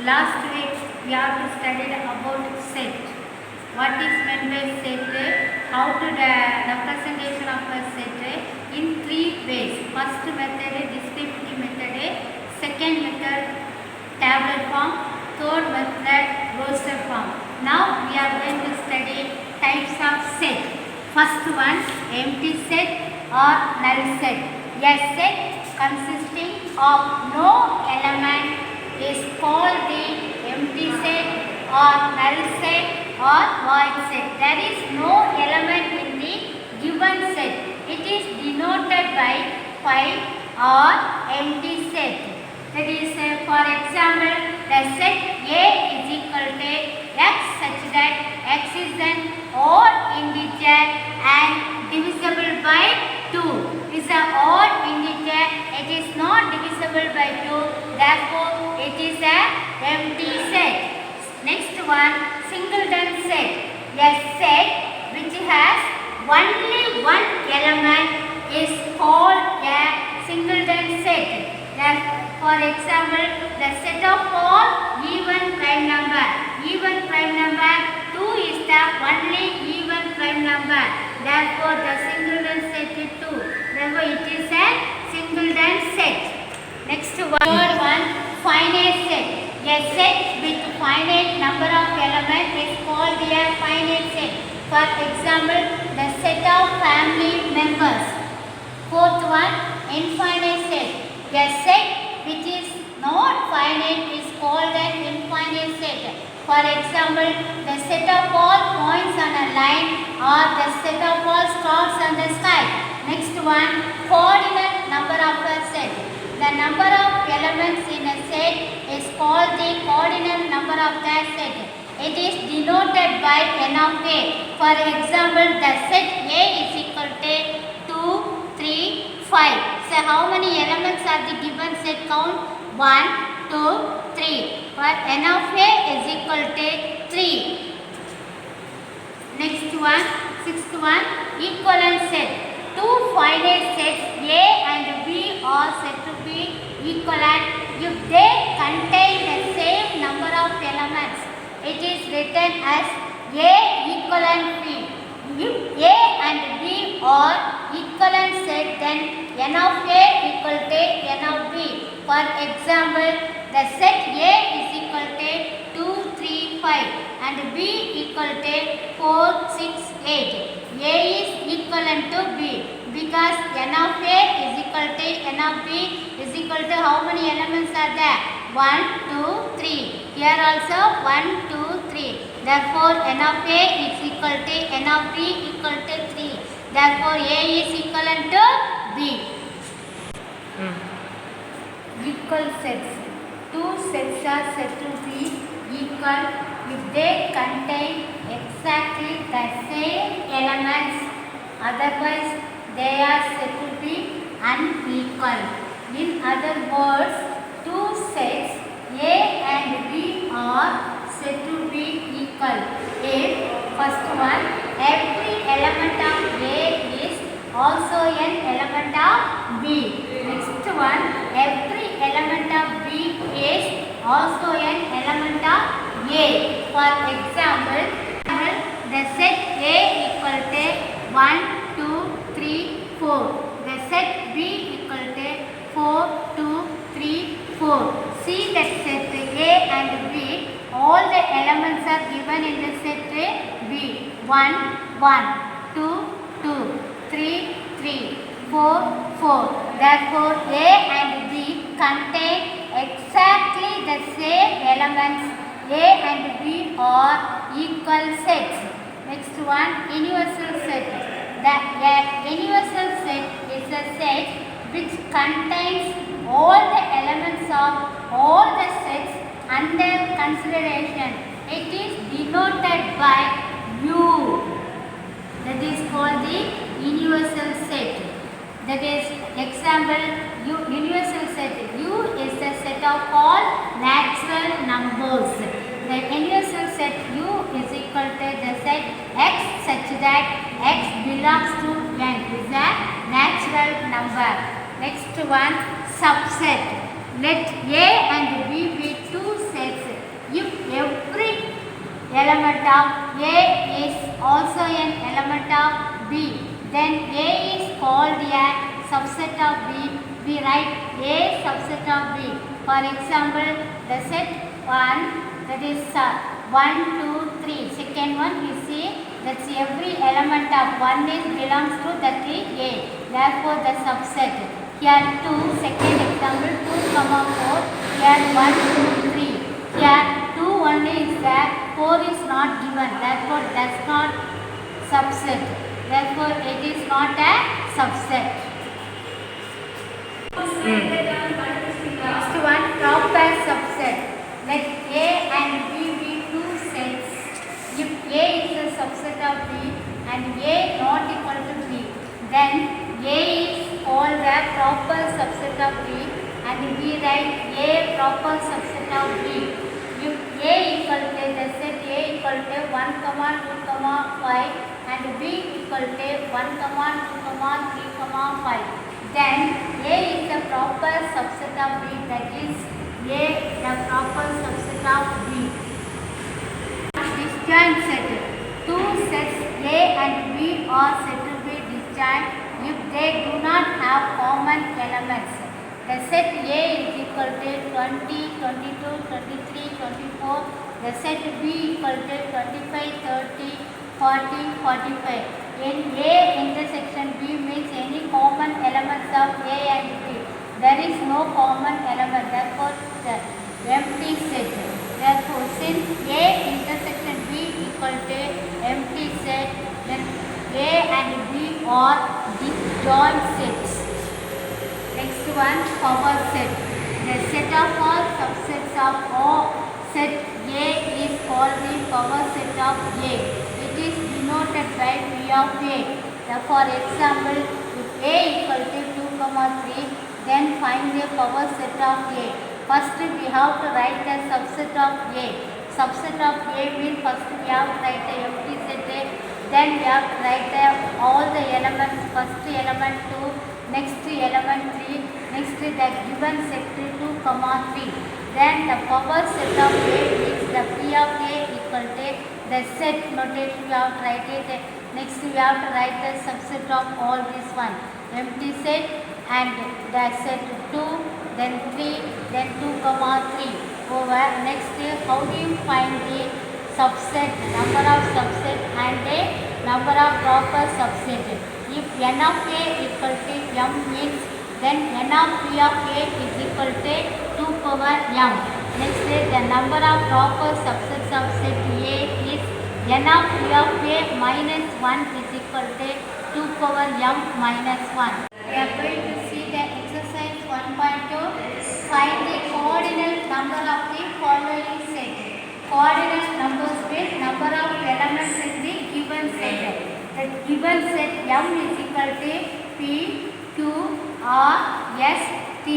Last week we have to study about set. What is meant by set? How to the representation of a set in three ways. First method descriptive method. Second method tabular form. Third method roster form. Now we are going to study types of set. First one, empty set or null set. A set consisting of no element is called the empty set or null set or void set. There is no element in the given set. It is denoted by phi or empty set. That is, for example, the set A is equal to x such that x is an odd integer and divisible by 2. Is an odd integer, it is not divisible by 2, therefore it is an empty set. Next one, singleton set. A set which has only one element is called a singleton set. For example, the set of all even prime number. Even prime number 2 is the only even prime number. Therefore, the singleton set is 2. Therefore, it is a singleton set. Next one, third one, finite set. A set with finite number of elements is called a finite set. For example, the set of family members. Fourth one, infinite set. A set which is not finite is called an infinite set. For example, the set of all points on a line or the set of all stars on the sky. Next one, coordinate number of a set. The number of elements in a set is called the coordinate number of the set. It is denoted by n of a. For example, the set A is equal to 2, 3, 5. So, how many elements are the given set count? 1, 2, 3. For n of a is equal to 3. Next one, sixth one, equivalent set. Two finite sets A and B are said to be equivalent if they contain the same number of elements. It is written as A equivalent B. If A and B are equivalent set, then n of A equal to n of B. For example, the set A is equal to 2, 3, 5 and B equal to 4, 6, 8. A is equivalent to B because n of A is equal to n of B is equal to how many elements are there? 1, 2, 3. Here also 1, 2, 3. Therefore, n of A is equal to n of B equal to 3. Therefore, A is equivalent to B. Equal sets. Two sets are said to be equal if they contain exactly the same elements. Otherwise, they are said to be unequal. In other words, two sets A and B are said to be equal if first one, every element of A is also an element of B. Next one, every element of B is also an element of A. For example, the set A equal to 1, 2, 3, 4. The set B equal to 4, 2, 3, 4. See that set A and B, all the elements are given in the set B. 1, 1, 2, 2, 3, 3, 4, 4. Therefore, A and B contain exactly the same elements. A and B are equal sets. Next one, universal set. The universal set is a set which contains all the elements of all the sets under consideration. It is denoted by U. That is called the universal set. That is example, universal set. U is the set of all natural numbers. The universal set U is equal to the set X such that X belongs to N is a natural number. Next one, subset. Let A and B be two sets. If every element of A is also an element of B, then A is called a subset of B. We write A subset of B. For example, the set 1, that is 1, 2, 3. Second one we see that's every element of 1 is belongs to that is A. Therefore, the subset. Here 2, second example 2, 4. Here 1, 2, 3. Here 2 only is there, 4 is not given. Therefore, does not subset. Therefore, it is not a subset. Next one, proper subset. Let A and B be two sets. If A is a subset of B and A not equal to B, then A is called the proper subset of B and we write A proper subset of B. If A equal to the set A equal to 1, 2, 5 and B equal to 1, 2, 3, 5, then A is the proper subset of B, that is A the proper subset of B. Disjoint set. Two sets A and B are said to be disjoint if they do not have common elements. The set A is equal to 20, 22, 23, 24. The set B equal to 25, 30, 40, 45. In A intersection B means any common elements of A and B. There is no common element, therefore the empty set. Therefore, since A intersection B equal to empty set, then A and B are disjoint sets. Next one, power set. The set of all subsets of O set A is called the power set of A. It is denoted by P of A. For example, if A equal to 2, 3, then find the power set of A. First we have to write the subset of A. Subset of A means first we have to write the empty set A. Then we have to write all the elements. First element 2, next element 3, next the given set 2, 3. Then the power set of A is the P of A equal to the set notation we have to write it. Next we have to write the subset of all this one. Empty set and the set 2, then 3, then 2, 3. Over. Next, how do you find the subset, number of subset and the number of proper subset? If n of A equal to m means then n of P of A is equal to 2 power m. Next, the number of proper subsets of set A is n of P of A minus 1 is equal to 2 power m minus 1. We are going to see the exercise 1.2. Find the coordinate number of the following set. Coordinate numbers means number of elements in the given set. The given set m is equal to P, Q, R, S, T,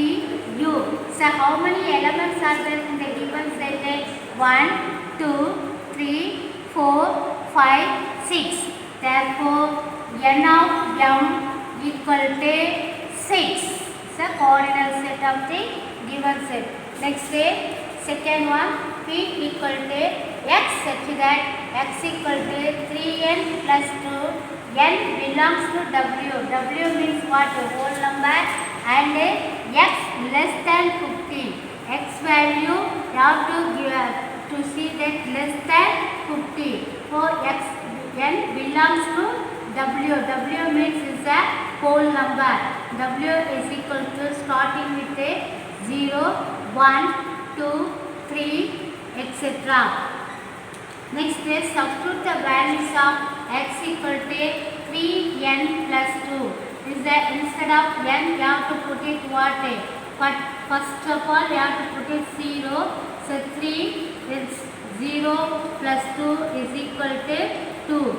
U. So how many elements are there in the given set? 1, 2, 3, 4, 5, 6. Therefore, n of m equal to 6. So coordinate set of the given set. Next, second one, P equal to x such that x equal to 3n plus 2. N belongs to W. W means what? Whole number. And x less than 50. X value you have to give to see that less than 50. So x n belongs to W. W means is a whole number. W is equal to starting with a 0, 1, 2, 3, etc. Next is substitute the values of x equal to 3n plus 2. Is that instead of n we have to put it what? But first of all we have to put it 0. So 3 is 0 plus 2 is equal to 2.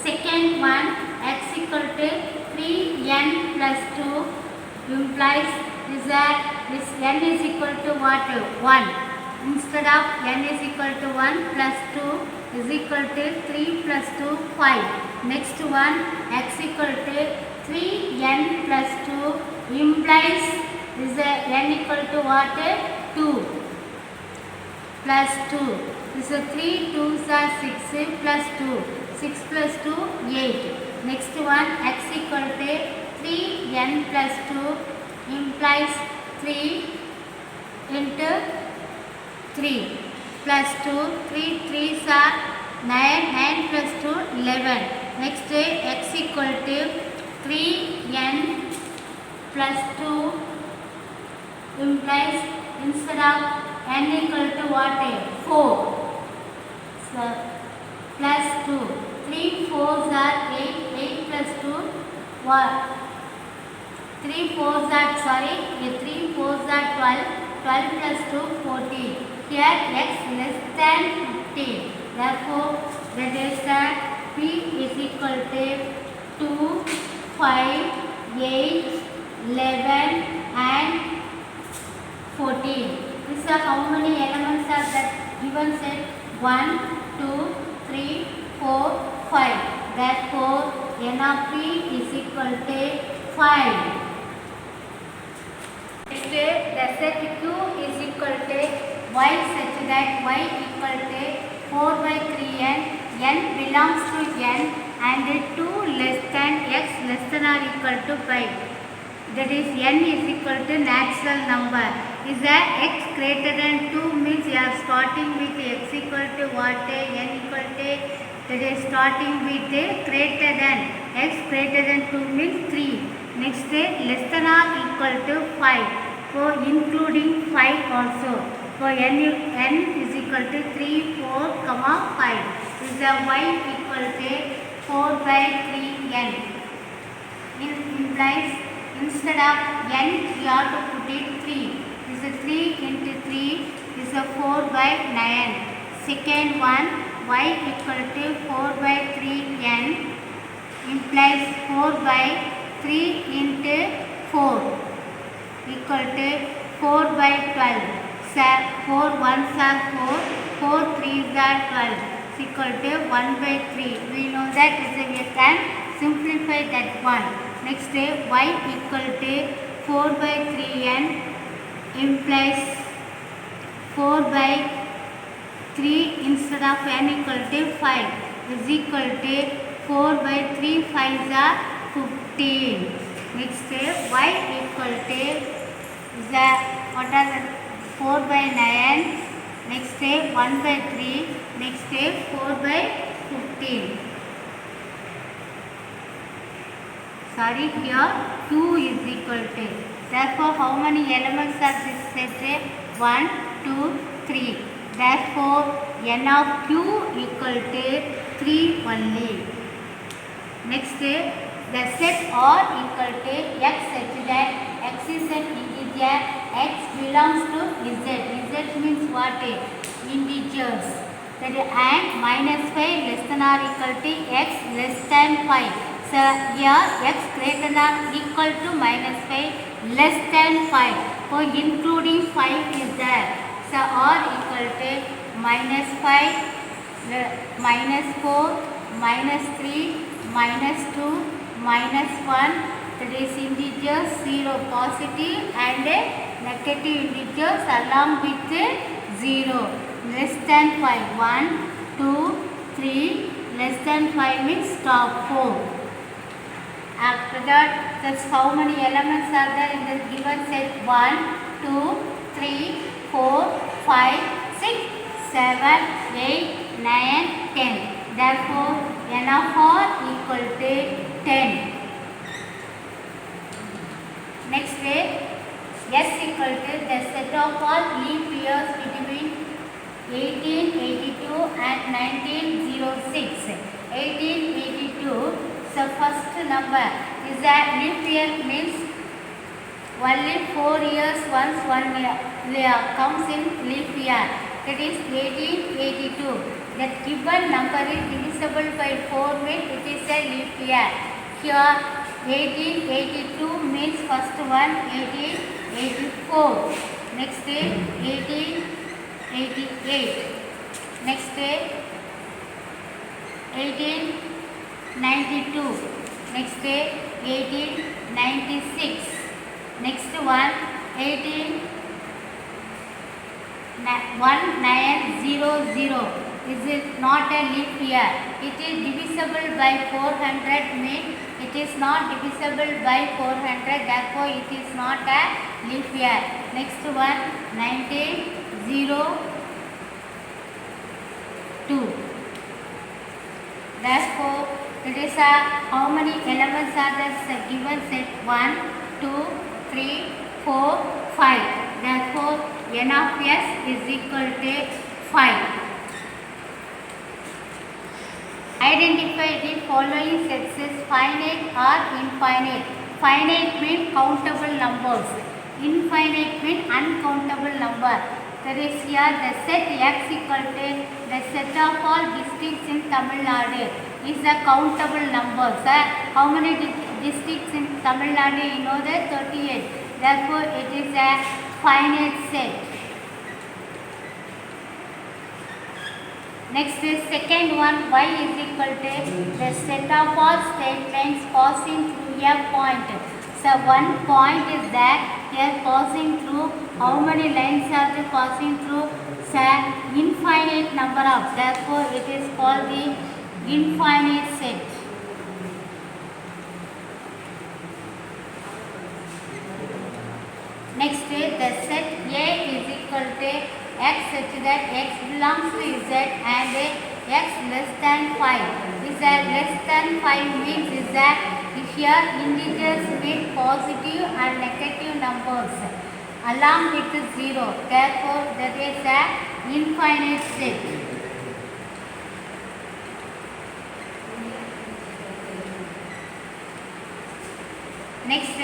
Second one, x equal to 3n plus 2 implies is that this n is equal to what? 1. Instead of n is equal to 1 plus 2 is equal to 3 plus 2, 5. Next one, x equal to 3n plus 2 implies is that n equal to what? 2 plus 2. This is 3 2s are 6 plus 2. 6 plus 2, 8. Next one, x equal to 3n plus 2 implies 3 into 3 plus 2. 3 3s are 9. 9 plus 2, 11. Next, x equal to 3n plus 2 implies instead of n equal to what? 4. So, plus 2. 3 4s are 8. 8 plus 2, what? 3 4s are, 3 4s are 12. 12 plus 2, 14. Here x less than 15. Therefore, the delta p is equal to 2, 5, 8, 11 and 14. This is how many elements are that given set? 1, 2, 3, 4, 5. Therefore, n of p is equal to 5. Next, the set Q is equal to y such that y equal to 4 by 3n, n belongs to n and 2 less than x less than or equal to 5. That is n is equal to natural number. Is that x greater than 2 means you are starting with x equal to what? N equal to, that is starting with greater than. X greater than 2 means 3. Next, less than or equal to 5. So, including 5 also. So, n is equal to 3, 4, 5. Is the y equal to 4 by 3n. It implies instead of n you have to put it 3. This is 3 into 3 is a 4 by 9. Second one, y equal to 4 by 3n implies 4 by 3 into 4 equal to 4 by 12. So 4 1s are 4, 4 3s are 12 is equal to 1 by 3. We know that we can simplify that one. Next, y equal to 4 by 3n implies 4 by 3 instead of n equal to 5 is equal to 4 by 3 5s are 15. Next, y equal to the what are the 4 by 9. Next, 1 by 3. Next, 4 by 15. Sorry, here q is equal to. Therefore, how many elements are this set? 1, 2, 3. Therefore, n of q equal to 3 only. Next, the set R equal to x such that x is an integer, x belongs to z. Z means what? Integers. That is, and minus 5 less than or equal to x less than 5. So, here x greater than equal to minus 5 less than 5. So, including 5 is there. So, R equal to minus 5, minus 4, minus 3, minus 2, minus 1. That is integers 0 positive and negative integers along with 0. Less than 5. 1, 2, 3. Less than 5 means stop 4. After that, that's how many elements are there in the given set? 1, 2, 3, 4, 5, 6, 7, 8, 9, 10. Therefore, n of r equal to 10. Next day, S equal to the set of all leap years between 1882 and 1906. 1882, so first number is that leap year means only 4 years once 1 year comes in leap year. That is 1882. That given number is divisible by 4 means it is a leap year. Here 1882 means first one 1884. Next day 1888. Next day 1892. Next day 1896. Next one 1900. Is it not a leap year? It is divisible by 400 means it is not divisible by 400, therefore it is not a leap year. Next one 1902. Therefore it is a how many elements are there given set 1, 2, 3, 4, 5. Therefore n of s is equal to 5. Identify the following sets as finite or infinite. Finite means countable numbers. Infinite means uncountable number. That is here the set x equal to the set of all districts in Tamil Nadu is a countable numbers. How many districts in Tamil Nadu? You know that 38. Therefore it is a finite set. Next is second one, y is equal to the set of all straight lines passing through a point. So one point is that here passing through, how many lines are they passing through? So infinite number of, therefore it is called the infinite set. Next is the set A is equal to x such that x belongs to z and x less than 5. Is that less than 5 means is that here integers with positive and negative numbers along with 0. Therefore that is an infinite set. Next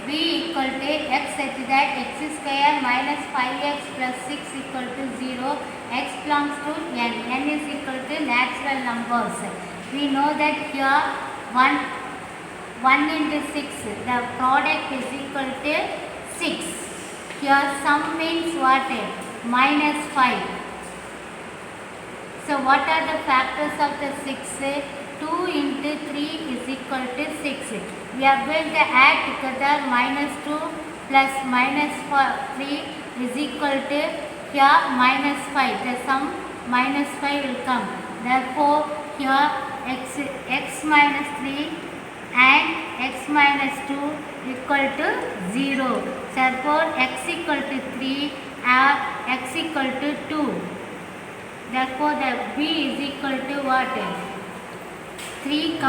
b equal to x such that x square minus 5x plus 6 equal to 0. X belongs to n. N is equal to natural numbers. We know that here 1 into 6, the product is equal to 6. Here sum means what? Minus 5. So what are the factors of the 6? 2 into 3 is equal to 6. We are going to add together minus 2 plus minus 3 is equal to here minus 5. The sum minus 5 will come. Therefore here x minus 3 and x minus 2 equal to 0. Therefore x equal to 3 or x equal to 2. Therefore the b is equal to what? 3, 2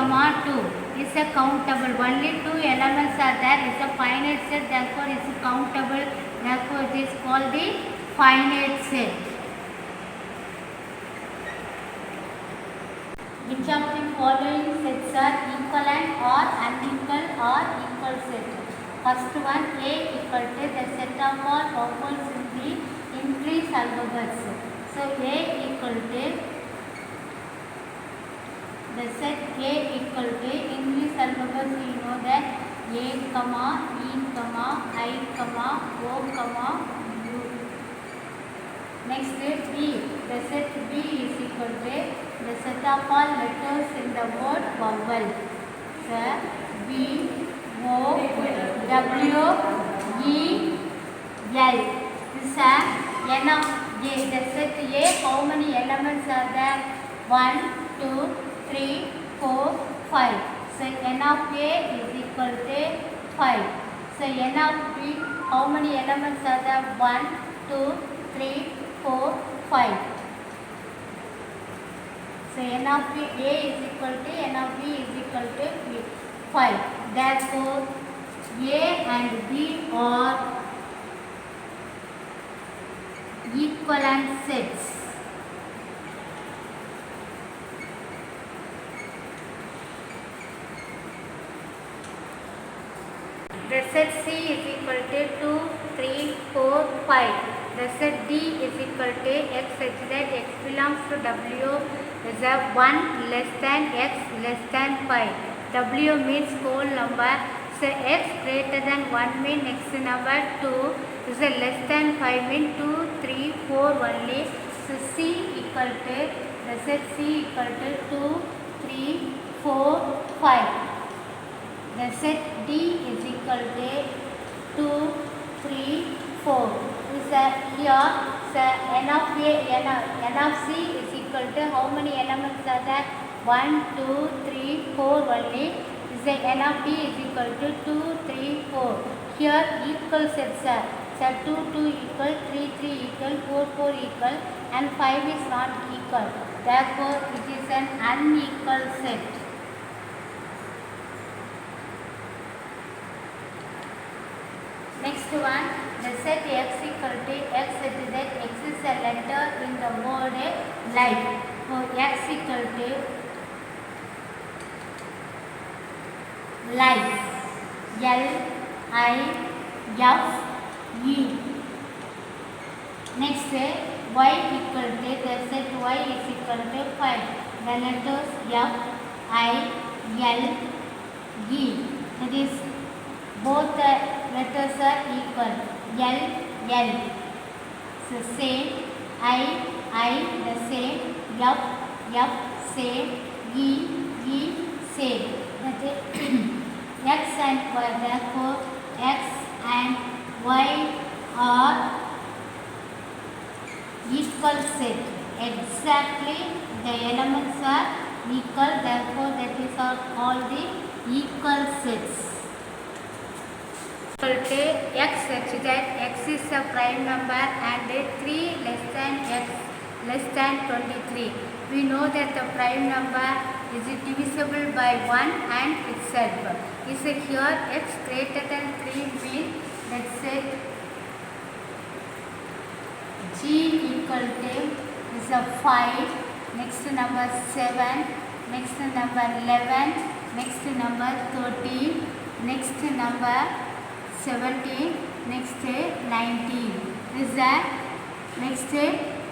is a countable. Only 2 elements are there. It's a finite set. Therefore it's countable. Therefore it is called the finite set. Which of the following sets are equivalent or unequal or equal set? First one, A equal to the set of all vowels in the English alphabets. So A equal to the set A equal to English alphabets. We know that A, E, I, O, U. Next is B. The set B is equal to the set of all letters in the word vowel. So B, O, W, E, L. This is N of A. The set A, how many elements are there? 1, 2, 3, 4, 5. So n of A is equal to 5. So n of B, how many elements are there? 1, 2, 3, 4, 5. So n of B A is equal to n of B is equal to 5. Therefore A and B are equivalent sets. The set C is equal to 2, 3, 4, 5. The set D is equal to x such that x belongs to W is a 1 less than x less than 5. W means whole number. So x greater than 1 means next number 2 is a less than 5 means 2, 3, 4 only. So C equal to the set C equal to 2, 3, 4, 5. The set D is equal to 2, 3, 4. Is here so n of C is equal to how many elements are there? 1, 2, 3, 4 only. Is n of D is equal to 2, 3, 4. Here equal sets are. So 2, 2 equal, 3, 3 equal, 4, 4 equal and 5 is not equal. Therefore, it is an unequal set. Next one, the set x equal to x such that x is a letter in the word life. So x equal to life. L-I-F-E. Next, y equal to the set y is equal to 5. The letters F-I-L-E. That is both the letters are equal. L, L. So same. I, the same. F, F, same. E, E, same. That is x and y. Therefore, x and y are equal set. Exactly, the elements are equal. Therefore, that is all the equal sets. Equal to x such that x is a prime number and 3 less than x less than 23. We know that the prime number is divisible by 1 and itself. Is here x greater than 3 means let's say G equal to is a 5, next number 7, next number 11, next number 13, next number 17, next 19. Is that next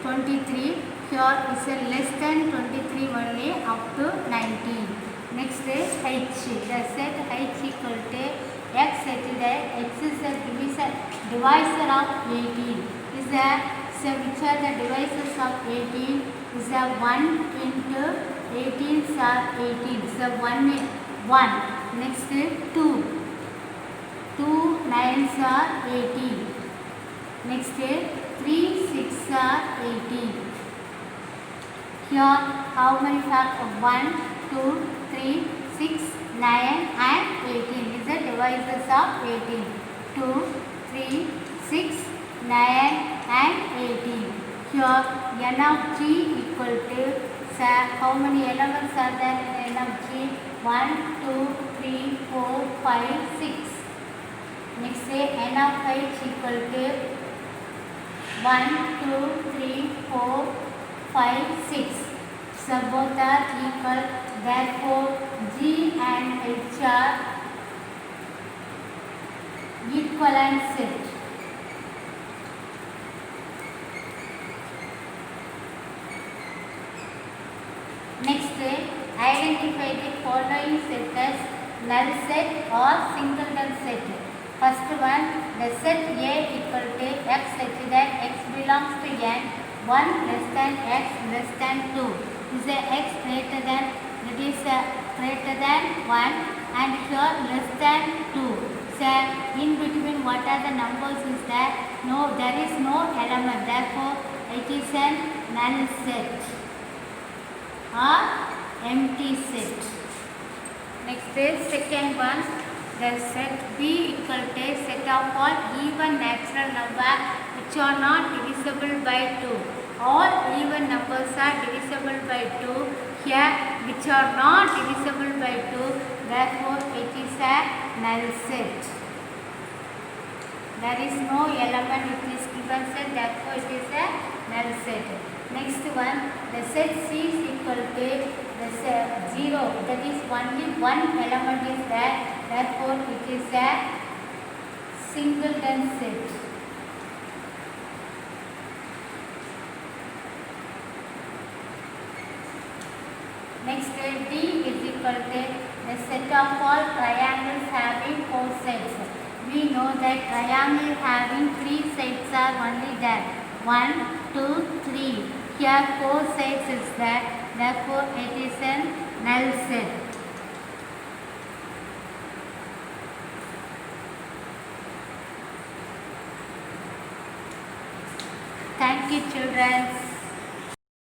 23. Here is a less than 23 only up to 19. Next is H. The set H equal to x such that x is a divisor of 18. Is that so which are the divisors of 18? Is a 1 into 18 are 18. So 1 is 1. Next is 2. 2 9s are 18. Next is 3 6 are 18. Here how many factors? 1, 2, 3, 6, 9 and 18 is the divisors of 18. 2, 3, 6, 9 and 18. Here n of G equal to how many elements are there in n of G? 1, 2, 3, 4, 5, 6. Next say n of H equal to 1, 2, 3, 4, 5, 6. So both are equal. Therefore, G and H are equivalent set. Next, identify the following set as null set or singleton set. First one, the set A equal to x such that x belongs to n, 1 less than x less than 2. Is a x greater than, that is greater than 1 and here less than 2. So in between what are the numbers is there? No, there is no element. Therefore, it is an null set or empty set. Next is second one, the set B equal to set of all even natural numbers which are not divisible by 2. All even numbers are divisible by 2. Here which are not divisible by 2, therefore it is a null set. There is no element it is given set, therefore it is a null set. Next one, the set C is equal to the set 0, that is only one element is there, therefore it is a singleton set. Next, D is equal to the set of all triangles having 4 sides. We know that triangle having 3 sides are only there. 1, 2, 3. Here 4 sides is there. Therefore, it is a null set. Thank you, children.